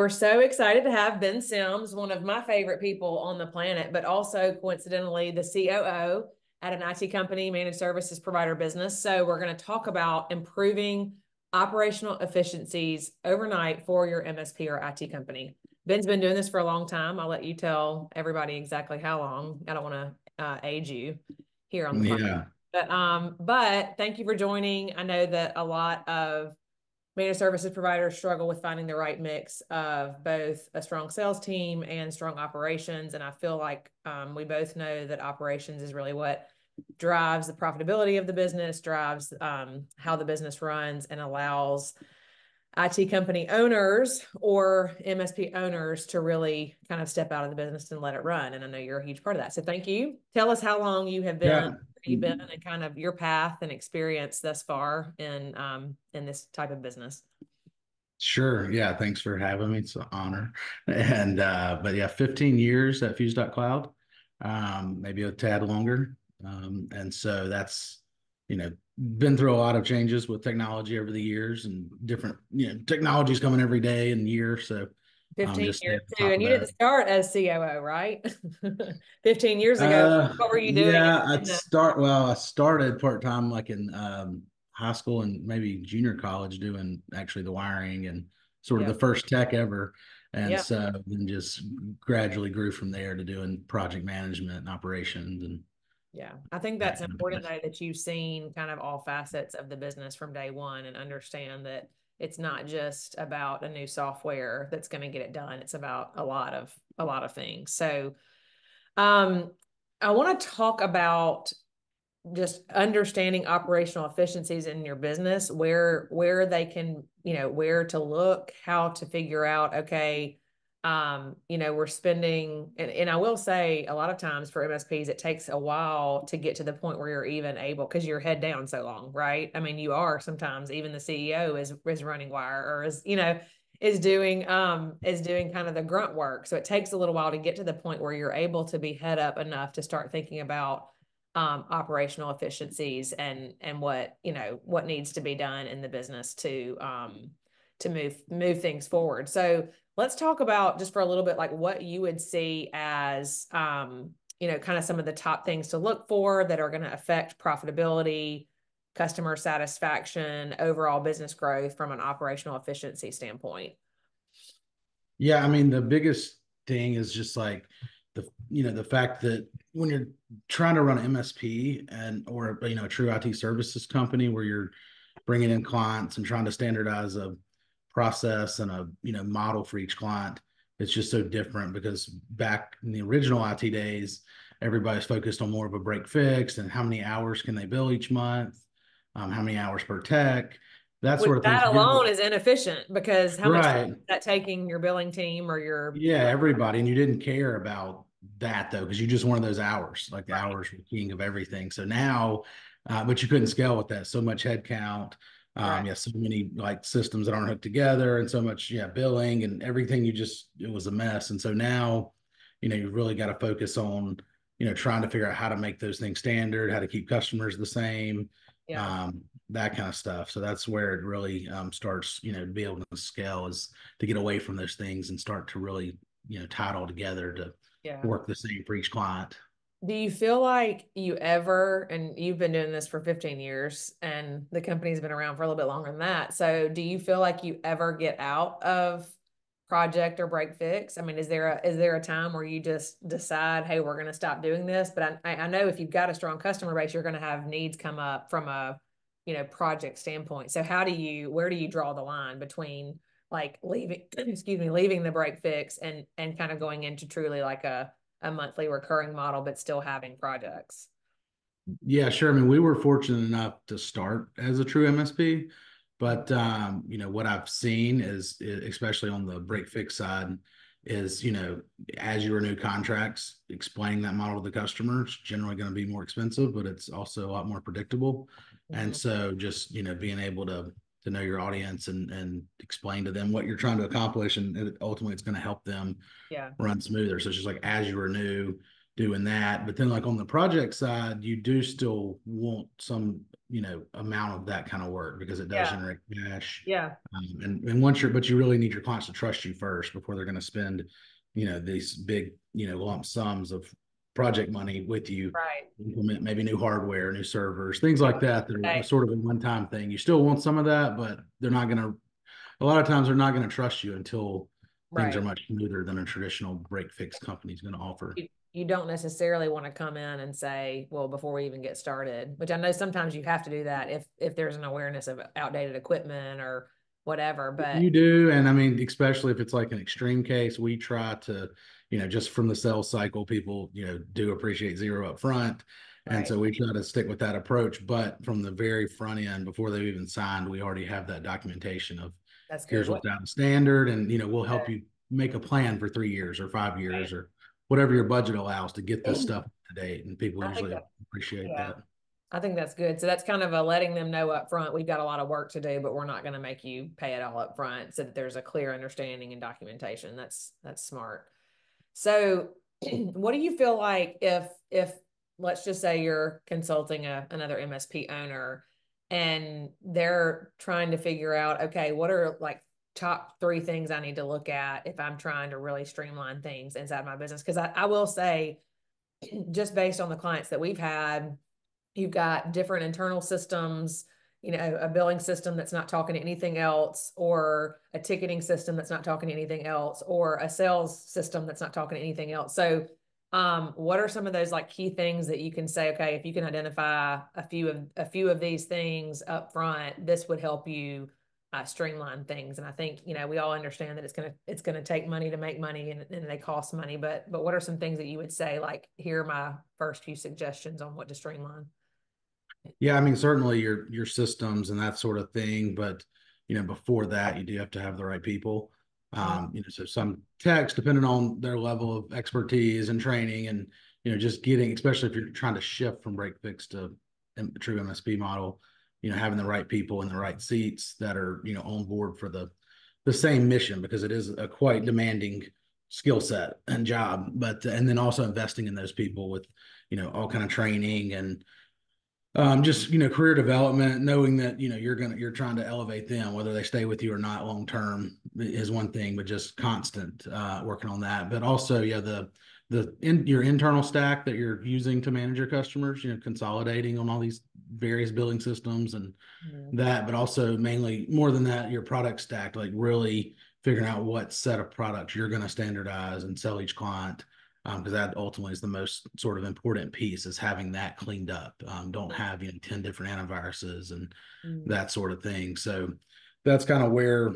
we're so excited to have Ben Sims, one of my favorite people on the planet, but also coincidentally the COO at an IT company, managed services provider business. So we're going to talk about improving operational efficiencies overnight for your MSP or IT company. Ben's been doing this for a long time. I'll let you tell everybody exactly how long. I don't want to age you here on the podcast. Yeah. But thank you for joining. I know that a lot of managed services providers struggle with finding the right mix of both a strong sales team and strong operations. And I feel like we both know that operations is really what drives the profitability of the business, drives how the business runs, and allows IT company owners or MSP owners to really kind of step out of the business and let it run. And I know you're a huge part of that. So thank you. Tell us how long you have been, Yeah. you've been, and kind of your path and experience thus far in this type of business. Sure. Yeah. Thanks for having me. It's an honor. And but yeah, 15 years at Fuse.Cloud, maybe a tad longer. And so that's, been through a lot of changes with technology over the years and different, technologies coming every day and year. So 15 just stay years at the too. top And of you didn't that. start as COO, right? 15 years ago, what were you doing Yeah, in the, I started part-time like in high school and maybe junior college doing actually the wiring and sort of yeah, the first tech ever. And yeah. so then just gradually grew from there to doing project management and operations and Yeah, I think that that's kind of important stuff. though that you've seen kind of all facets of the business from day one and understand that it's not just about a new software that's going to get it done. It's about a lot of things. So, um, I want to talk about just understanding operational efficiencies in your business, where they can, where to look, how to figure out, okay, we're spending, and I will say a lot of times for MSPs, it takes a while to get to the point where you're even able, because you're head down so long, right? I mean, you are sometimes even the CEO is running wire or is doing kind of the grunt work. So it takes a little while to get to the point where you're able to be head up enough to start thinking about operational efficiencies and what needs to be done in the business to move things forward. So let's talk about just for a little bit like what you would see as kind of some of the top things to look for that are going to affect profitability, customer satisfaction, overall business growth from an operational efficiency standpoint. Yeah, I mean, the biggest thing is just like the fact that when you're trying to run an MSP and or a true IT services company where you're bringing in clients and trying to standardize a process and a model for each client, it's just so different because back in the original IT days, everybody's focused on more of a break fix and how many hours can they bill each month, how many hours per tech, that Which sort of thing. that alone is inefficient because how much time Right. is that taking your billing team or your Yeah, everybody. And you didn't care about that though, because you just wanted those hours, like the right, hours were king of everything. So now, but you couldn't scale with that. So much headcount. right. Yeah, so many like systems that aren't hooked together and so much, yeah, billing and everything. It was a mess. And so now, you've really got to focus on, trying to figure out how to make those things standard, how to keep customers the same, Yeah. um, that kind of stuff. So that's where it really starts, to be able to scale is to get away from those things and start to really, tie it all together to Yeah. work the same for each client. Do you feel like you ever, and you've been doing this for 15 years and the company's been around for a little bit longer than that. So do you feel like you ever get out of project or break fix? I mean, is there a time where you just decide, hey, we're going to stop doing this? But I know if you've got a strong customer base, you're going to have needs come up from a, project standpoint. So where do you draw the line between like leaving, excuse me, leaving the break fix and kind of going into truly like a monthly recurring model, but still having projects? Yeah, sure. I mean, we were fortunate enough to start as a true MSP, but what I've seen is, especially on the break fix side, is as you renew contracts, explaining that model to the customer, it's generally going to be more expensive, but it's also a lot more predictable. And Mhm. so just being able to know your audience and explain to them what you're trying to accomplish, and ultimately it's going to help them Yeah. run smoother. So it's just like as you renew, doing that. But then like on the project side, you do still want some, amount of that kind of work because it does Yeah. generate cash. Yeah. And once but you really need your clients to trust you first before they're going to spend, these big, lump sums of project money with you, Right. implement maybe new hardware, new servers, things like that, that are Okay. sort of a one-time thing. You still want some of that, but they're not going to, a lot of times they're not going to trust you until things are Right. much smoother than a traditional break fix company is going to offer. You don't necessarily want to come in and say, well, before we even get started, which I know sometimes you have to do that if there's an awareness of outdated equipment or whatever. But You do. And I mean, especially if it's like an extreme case, we try to, just from the sales cycle, people, do appreciate zero up front. And right, so we try to stick with that approach. But from the very front end, before they've even signed, we already have that documentation of that's good. here's What what's out of standard. And, we'll help you make a plan for 3 years or 5 years or whatever your budget allows to get this stuff to date. And people I think usually that, appreciate yeah, that. I think that's good. So that's kind of a letting them know up front, we've got a lot of work to do, but we're not going to make you pay it all up front so that there's a clear understanding and documentation. That's smart. So what do you feel like if let's just say you're consulting another MSP owner and they're trying to figure out, okay, what are like top three things I need to look at if I'm trying to really streamline things inside my business? Because I will say, just based on the clients that we've had, you've got different internal systems, a billing system that's not talking to anything else, or a ticketing system that's not talking to anything else, or a sales system that's not talking to anything else. So what are some of those like key things that you can say, okay, if you can identify a few of these things up front, this would help you streamline things. And I think, we all understand that it's gonna take money to make money, and they cost money, but what are some things that you would say, like, here are my first few suggestions on what to streamline? Yeah, I mean, certainly your systems and that sort of thing, but before that, you do have to have the right people. Mm. So some techs, depending on their level of expertise and training, and just getting, especially if you're trying to shift from break fix to a true MSP model, having the right people in the right seats that are on board for the same mission, because it is a quite demanding skill set and job. But and then also investing in those people with all kind of training and just career development, knowing that you're trying to elevate them, whether they stay with you or not long term is one thing, but just constant working on that. But also, yeah, your internal stack that you're using to manage your customers, consolidating on all these various billing systems and Mm. that, but also mainly more than that, your product stack, like really figuring out what set of products you're going to standardize and sell each client, because that ultimately is the most sort of important piece, is having that cleaned up. Don't have 10 different antiviruses and Mm. that sort of thing. So that's kind of where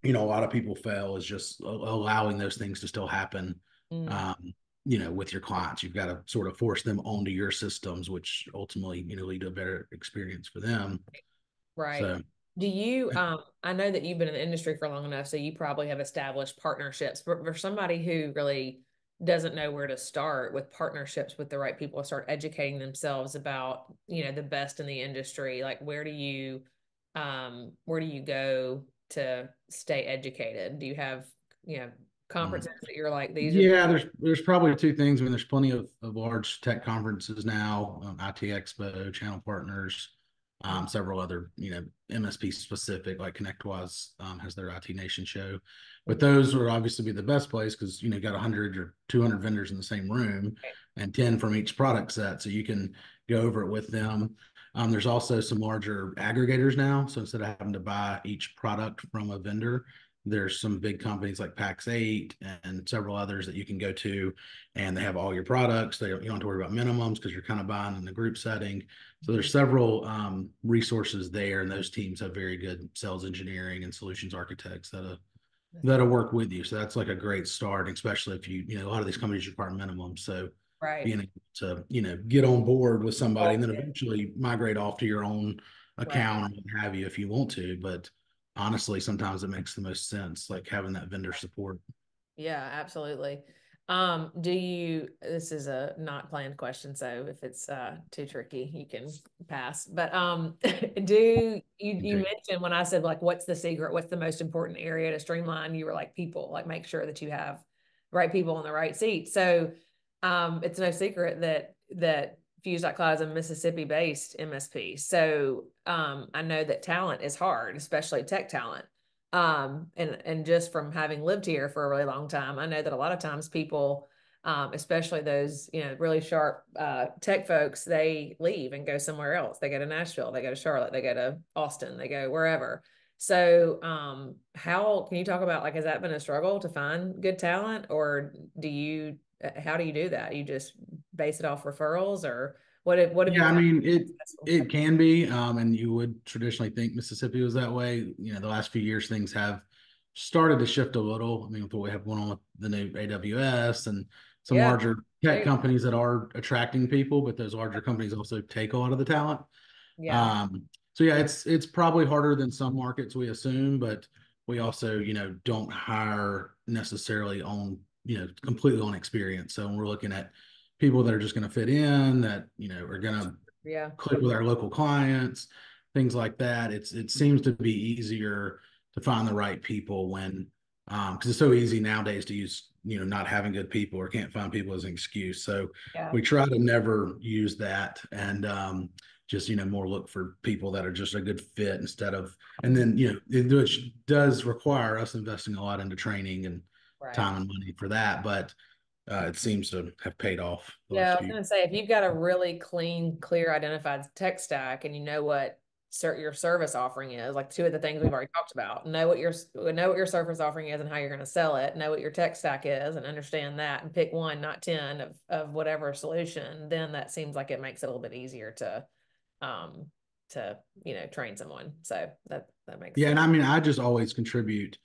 a lot of people fail, is just allowing those things to still happen. Mm. um, with your clients, you've got to sort of force them onto your systems, which ultimately lead to a better experience for them. Right. So Do you, I know that you've been in the industry for long enough, so you probably have established partnerships. But for somebody who really doesn't know where to start with partnerships with the right people, start educating themselves about, the best in the industry, like where do you go to stay educated? Do you have, conferences that you're like, these are, yeah, there's probably two things. I mean, there's plenty of large tech conferences now, IT Expo, Channel Partners, several other MSP specific, like ConnectWise has their IT Nation show. But those would obviously be the best place, because you got 100 or 200 vendors in the same room and 10 from each product set, so you can go over it with them. There's also some larger aggregators now, so instead of having to buy each product from a vendor, there's some big companies like Pax8 and several others that you can go to, and they have all your products. You don't have to worry about minimums because you're kind of buying in the group setting. So there's several resources there, and those teams have very good sales engineering and solutions architects that'll work with you. So that's like a great start, especially if a lot of these companies require minimums. So right. being able to get on board with somebody, Oh, and then eventually migrate off to your own right. account or what have you if you want to. But honestly, sometimes it makes the most sense, like having that vendor support. Yeah, absolutely. This is a not planned question, so if it's too tricky, you can pass. But do you Okay. mentioned when I said, like, what's the secret, what's the most important area to streamline, you were like, people, like, make sure that you have the right people in the right seat. So It's no secret that Fuse.Cloud is a Mississippi-based MSP. So I know that talent is hard, especially tech talent. And just from having lived here for a really long time, I know that a lot of times people, especially those, really sharp tech folks, they leave and go somewhere else. They go to Nashville, they go to Charlotte, they go to Austin, they go wherever. So, how can you talk about, like, has that been a struggle to find good talent, or how do you do that? You just base it off referrals, or what have you Yeah, I found mean successful? it can be, and you would traditionally think Mississippi was that way. The last few years things have started to shift a little. I mean, with what we have going on with the new AWS and some Yeah, larger tech there you go. companies that are attracting people, but those larger companies also take a lot of the talent. Yeah, So yeah, it's probably harder than some markets we assume, but we also, don't hire necessarily on, completely on experience. So when we're looking at people that are just going to fit in, that, are going to yeah, click with our local clients, things like that. It seems to be easier to find the right people when because it's so easy nowadays to use not having good people or can't find people as an excuse. So yeah, we try to never use that and just more look for people that are just a good fit instead of and then which does require us investing a lot into training and right. time and money for that, but it seems to have paid off the Yeah, I last was few. gonna say, if you've got a really clean, clear, identified tech stack, and you know what your service offering is, like two of the things we've already talked about, know what your service offering is and how you're going to sell it, know what your tech stack is, and understand that, and pick one, not 10 of whatever solution. Then that seems like it makes it a little bit easier um to train someone. So that makes Yeah, sense. and I mean, I just always contribute.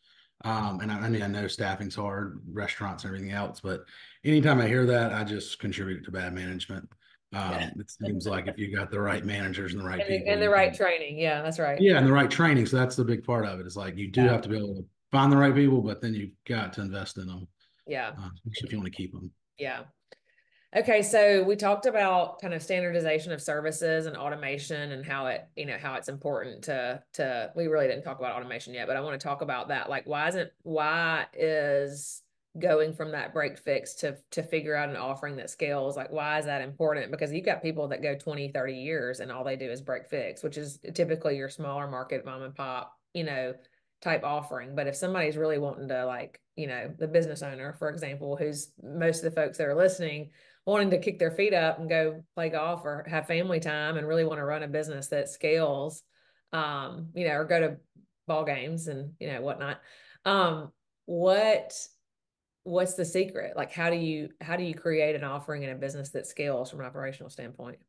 And I mean, I know staffing's hard, restaurants and everything else, but anytime I hear that, I just contribute to bad management. Yeah, It seems like if you got the right managers and the right and people, the you right can, training. Yeah, that's right. yeah, and the right training. So that's the big part of it. Is like you do Yeah, have to be able to find the right people, but then you've got to invest in them, yeah, especially if you want to keep them. yeah. Okay, so we talked about kind of standardization of services and automation and how it's important to we really didn't talk about automation yet, but I want to talk about that. Like why is going from that break fix to figure out an offering that scales, like why is that important? Because you've got people that go 20, 30 years and all they do is break fix, which is typically your smaller market mom and pop, type offering. But if somebody's really wanting to, like, the business owner, for example, who's most of the folks that are listening wanting to kick their feet up and go play golf or have family time and really want to run a business that scales, or go to ball games and whatnot. Um, what what's the secret? Like, how do you create an offering in a business that scales from an operational standpoint?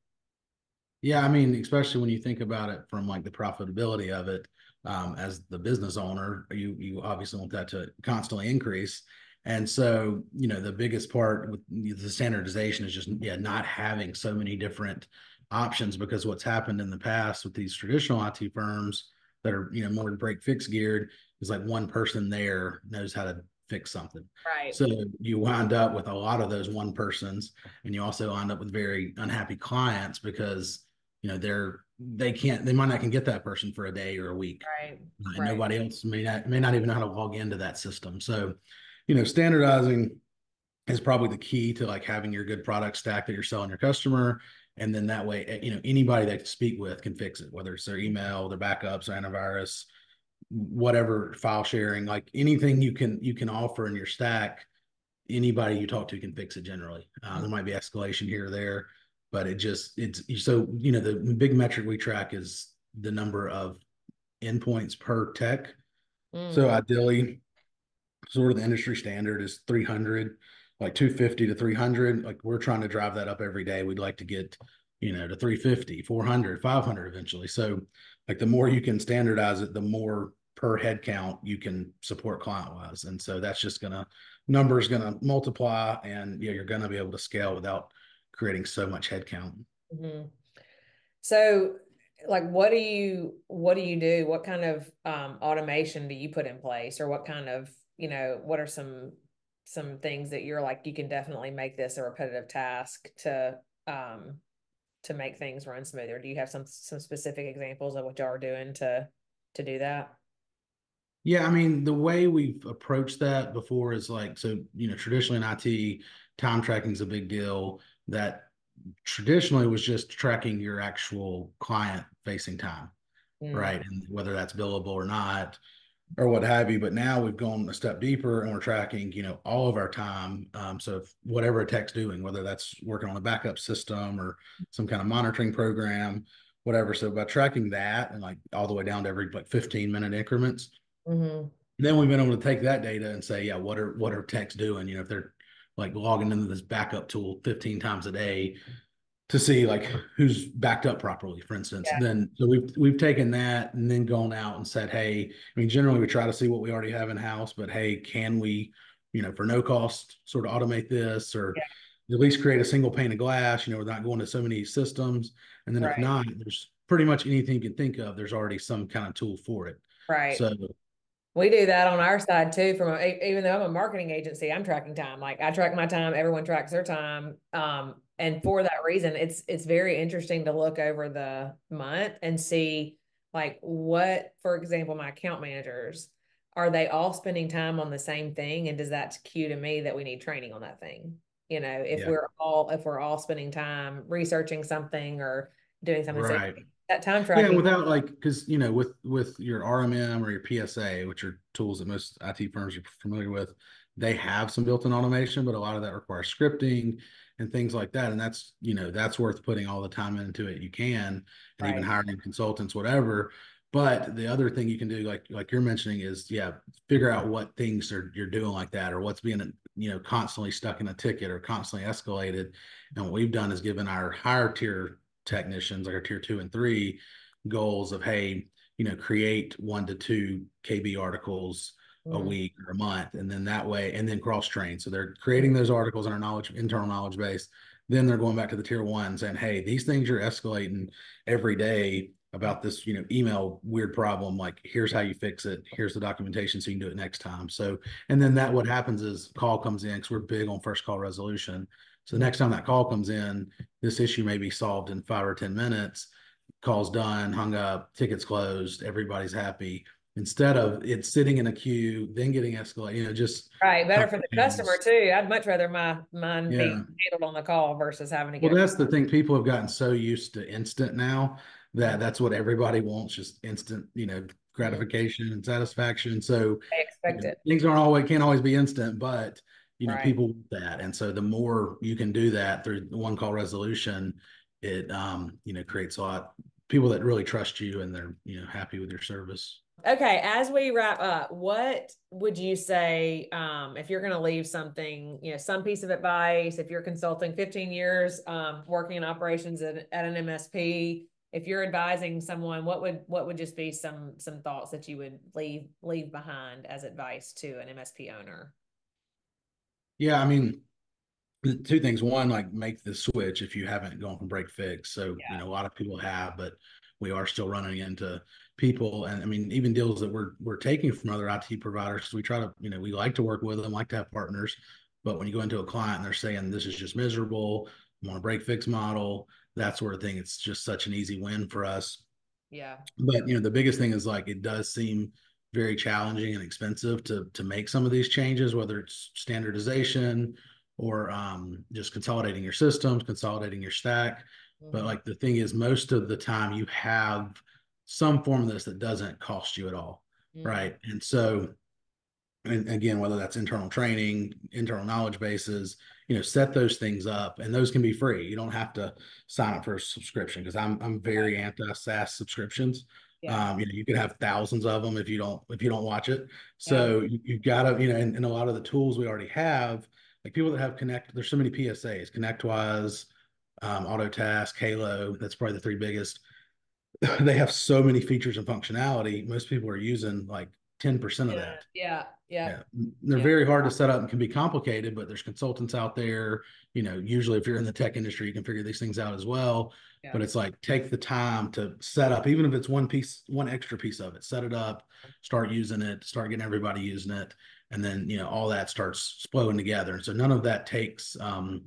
Yeah, I mean, especially when you think about it from like the profitability of it, as the business owner, you obviously want that to constantly increase. And so, the biggest part with the standardization is just not having so many different options because what's happened in the past with these traditional IT firms that are more break fix geared is like one person there knows how to fix something. Right. So you wind up with a lot of those one persons, and you also wind up with very unhappy clients because they might not can get that person for a day or a week, Right. and Right. nobody else may not even know how to log into that system. So standardizing is probably the key to like having your good product stack that you're selling your customer, and then that way anybody they speak with can fix it, whether it's their email, their backups, antivirus, whatever, file sharing, like anything you can offer in your stack, anybody you talk to can fix it generally. There might be escalation here or there, but it's so the big metric we track is the number of endpoints per tech. So Mm, ideally, sort of the industry standard is 300, like 250 to 300. Like we're trying to drive that up every day. We'd like to get to 350, 400, 500 eventually. So like the more you can standardize it, the more per head count you can support client wise. And so that's just numbers gonna multiply, and you're gonna be able to scale without creating so much head count. mhm. So, like, what do you do? What kind of automation do you put in place, or what kind of, what are some things that you're like, you can definitely make this a repetitive task um to make things run smoother? Do you have some specific examples of what y'all are doing to do that? Yeah, I mean, the way we've approached that before is like, so, traditionally in IT, time tracking is a big deal. That traditionally was just tracking your actual client facing time, Mm. right? And whether that's billable or not, or what have you. But now we've gone a step deeper and we're tracking, all of our time. So if whatever a tech's doing, whether that's working on a backup system or some kind of monitoring program, whatever. So by tracking that and like all the way down to every like 15-minute increments, Hmm. then we've been able to take that data and say, yeah, what are techs doing? If they're like logging into this backup tool 15 times a day, to see like who's backed up properly, for instance. Yeah. Then so we've taken that and then gone out and said, hey, I mean, generally we try to see what we already have in house, but hey, can we, for no cost, sort of automate this or Yeah. at least create a single pane of glass, we're not going to so many systems. And then if Right. not, there's pretty much anything you can think of, there's already some kind of tool for it. Right. So We do that on our side too. Even though I'm a marketing agency, I'm tracking time. Like I track my time, everyone tracks their time. And for that reason, it's very interesting to look over the month and see like what, for example, my account managers, are they all spending time on the same thing? And does that cue to me that we need training on that thing? If yeah, we're all spending time researching something or doing something, so right. that time Yeah, and tracking. without like, because with your RMM or your PSA, which are tools that most IT firms are familiar with, they have some built-in automation, but a lot of that requires scripting and things like that. And that's worth putting all the time into it you can, and even Right. hiring consultants, whatever. But the other thing you can do, like you're mentioning, is yeah, figure out what things you're doing like that, or what's being constantly stuck in a ticket or constantly escalated. And what we've done is given our higher tier technicians, like our tier 2 and 3, goals of, hey, create 1 to 2 KB articles a Mm. week or a month, and then that way, and then cross train. So they're creating those articles in our internal knowledge base. Then they're going back to the tier 1 saying, hey, these things are escalating every day about this, email weird problem. Like, here's how you fix it. Here's the documentation so you can do it next time. So, and then that what happens is call comes in, because we're big on first call resolution. So the Mm. next time that call comes in, this issue may be solved in 5 or 10 minutes. Call's done, hung up, tickets closed, everybody's happy. Instead of it sitting in a queue, then getting escalated, just Right, better for the customer compounds. too. I'd much rather mine be Yeah. handled on the call versus having to Well, go. that's the thing. People have gotten so used to instant now Mm. that that's what everybody wants, just instant, Mm. gratification and satisfaction. So, They expect it. things aren't always can't always be instant, but Right. people want that. And so the more you can do that through the one call resolution, it creates a lot people that really trust you and they're, happy with your service. Okay, as we wrap up, what would you say if you're going to leave something, some piece of advice, if you're consulting 15 years, working in operations at an MSP, if you're advising someone, what would just be some thoughts that you would leave behind as advice to an MSP owner? Yeah, I mean, two things. One, like make the switch if you haven't gone from break fix. So, Yeah. a lot of people have, but we are still running into people. And I mean, even deals that we're taking from other IT providers. We try to, we like to work with them, like to have partners. But when you go into a client and they're saying this is just miserable, I'm on a break fix model, that sort of thing, it's just such an easy win for us. Yeah. But the biggest thing is like it does seem very challenging and expensive to make some of these changes, whether it's standardization or just consolidating your systems, consolidating your stack. But Hmm. like the thing is, most of the time you have some form of this that doesn't cost you at all, Hmm. right? And so, and again, whether that's internal training, internal knowledge bases, set those things up, and those can be free. You don't have to sign up for a subscription, because I'm very anti SaaS subscriptions. Yeah. You could have thousands of them if you don't watch it. Yeah. So you've got to, and a lot of the tools we already have, like people that have Connect, there's so many PSAs, ConnectWise, Autotask, Halo. That's probably the three biggest. They have so many features and functionality. Most people are using like 10% of Yeah. that. Yeah. Yeah. Yeah, they're Yeah. very hard to set up and can be complicated, but there's consultants out there. Usually if you're in the tech industry, you can figure these things out as well. Yeah. But it's like take the time to set up, even if it's one piece, one extra piece of it, set it up, start using it, start getting everybody using it, and then all that starts flowing together. And so none of that takes a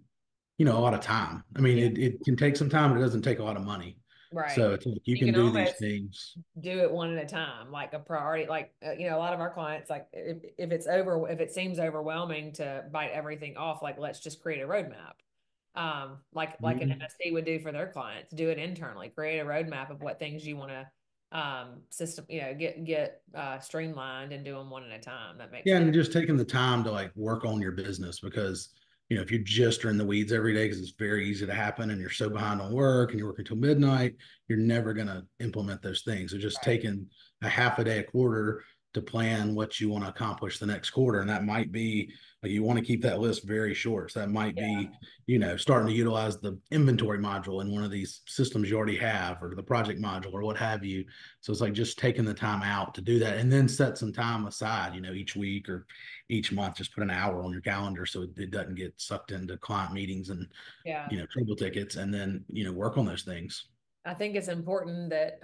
lot of time. I mean, Yeah. it can take some time, but it doesn't take a lot of money. Right. So it's like you You can can do these almost things. do it one at a time, like a priority. Like, a lot of our clients, like if it seems overwhelming to bite everything off, like let's just create a roadmap. Like an Mhm. MSP would do for their clients, do it internally, create a roadmap of what things you want to system, get streamlined and do them one at a time. That makes Yeah, sense. and just taking the time to like work on your business because if you just are in the weeds every day because it's very easy to happen and you're so behind on work and you're working till midnight, you're never gonna implement those things. So just Right. taking a half a day, a quarter to plan what you want to accomplish the next quarter. And that might be like you want to keep that list very short. So that might Yeah. be, starting to utilize the inventory module in one of these systems you already have or the project module or what have you. So it's like just taking the time out to do that and then set some time aside, each week or each month, just put an hour on your calendar so it doesn't get sucked into client meetings and, Yeah. trouble tickets and then, work on those things. I think it's important that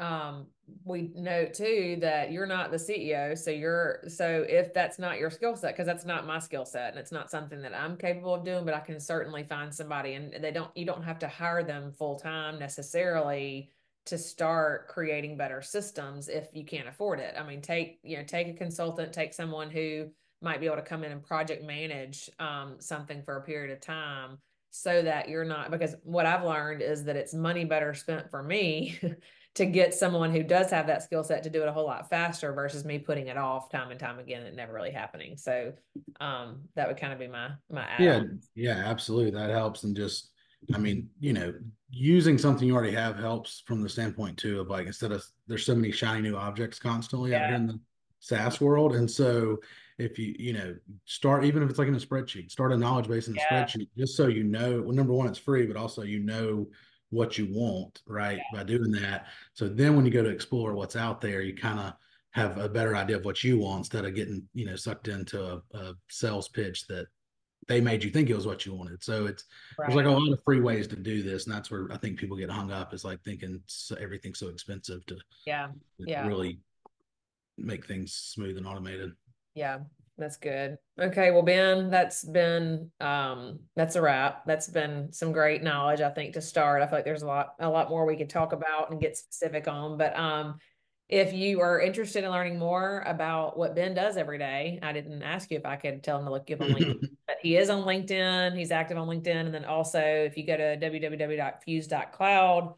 we note too that you're not the CEO. So if that's not your skill set, because that's not my skill set and it's not something that I'm capable of doing, but I can certainly find somebody, and you don't have to hire them full time necessarily to start creating better systems if you can't afford it. I mean, take a consultant, take someone who might be able to come in and project manage something for a period of time, so that you're not, because what I've learned is that it's money better spent for me to get someone who does have that skill set to do it a whole lot faster versus me putting it off time and time again and never really happening. So that would kind of be my Yeah, add-on. yeah, absolutely. That helps. And just, I mean, using something you already have helps from the standpoint too of like instead of there's so many shiny new objects constantly out here Yeah. in the SaaS world. And so if start, even if it's like in a spreadsheet, start a knowledge base in a Yeah. spreadsheet, just so well, number one, it's free, but also what you want, right? By doing that. So then when you go to explore what's out there, you kind of have a better idea of what you want instead of getting, sucked into a sales pitch that they made you think it was what you wanted. So there's like Right. a lot of free ways to do this, and that's where I think people get hung up is like thinking everything's so expensive to Yeah. Yeah. really make things smooth and automated. Yeah, that's good. Okay, well, Ben, that's a wrap. That's been some great knowledge, I think, to start. I feel like there's a lot more we could talk about and get specific on. But if you are interested in learning more about what Ben does every day, I didn't ask you if I could tell him to look you up on LinkedIn, but he is on LinkedIn. He's active on LinkedIn. And then also if you go to www.fuse.cloud,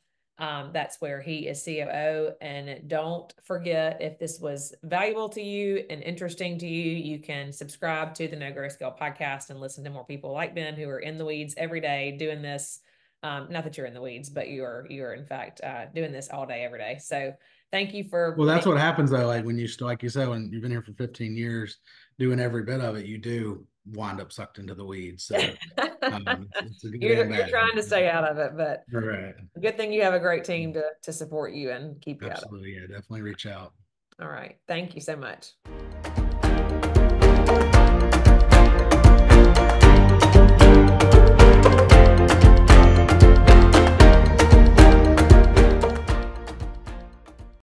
that's where he is COO. And don't forget, if this was valuable to you and interesting to you, you can subscribe to the No Grow Scale podcast and listen to more people like Ben who are in the weeds every day doing this. Not that you're in the weeds, but you're in fact doing this all day, every day. So thank you for Well, being. that's what happens though. Like when like you said, when you've been here for 15 years, doing every bit of it, you do wind up sucked into the weeds. So it's a good and You're bad. trying to stay out of it, but All right. good thing you have a great team to support you and keep you out of Absolutely. Yeah, definitely reach out. it. All right. Thank you so much.